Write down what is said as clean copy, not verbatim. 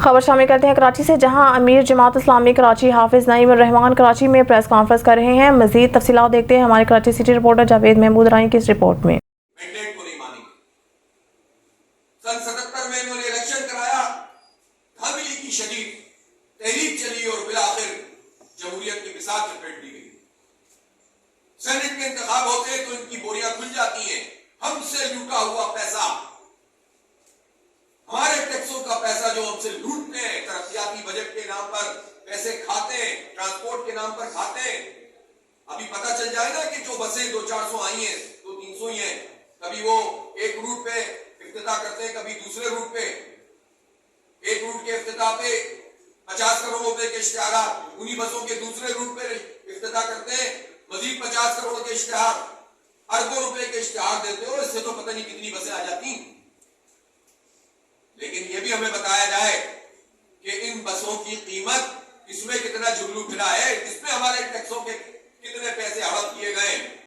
खबर शामिल करते हैं कराची से, जहां अमीर जमात इस्लामी कराची हाफिज नईम उर रहमान कराची में प्रेस कॉन्फ्रेंस कर रहे हैं। मजीद तफसीलात देखते हैं हमारे कराची सिटी रिपोर्टर जावेद महमूद रानी की इस रिपोर्ट में। मैंडेट को नहीं मानेंगे। सन 77 में इन्होंने इलेक्शन कराया, धामिली की शदीद तहरीक चली और फिर आखिर जमहूरियत की बिसात लपेट दी गई। सेनेट के इंतखाब होते तो इनकी बोरियां खुल जाती हैं। हमसे लूटा हुआ पैसा, हमारे टैक्सों का पैसा जो हमसे लूटते हैं, तरक्याती बजट के नाम पर पैसे खाते हैं, ट्रांसपोर्ट के नाम पर खाते हैं। अभी पता चल जाए ना कि जो बसें 200-400 आई हैं, 200-300 ही हैं। कभी वो एक रूट पे इफ्तिताह करते हैं, कभी दूसरे रूट पे। एक रूट के इफ्तिताह पे 50 करोड़ रुपए के इश्तिहार, उन्हीं बसों के दूसरे रूट पे इफ्तिताह करते हैं, मजीद 50 करोड़ के इश्तिहार, अरबों रुपए के इश्तिहार देते हो। इससे तो पता नहीं कितनी बसें आ जाती। लेकिन यह भी हमें बताया जाए कि इन बसों की कीमत, इसमें कितना जुगलू फिरा है, इसमें हमारे टैक्सों के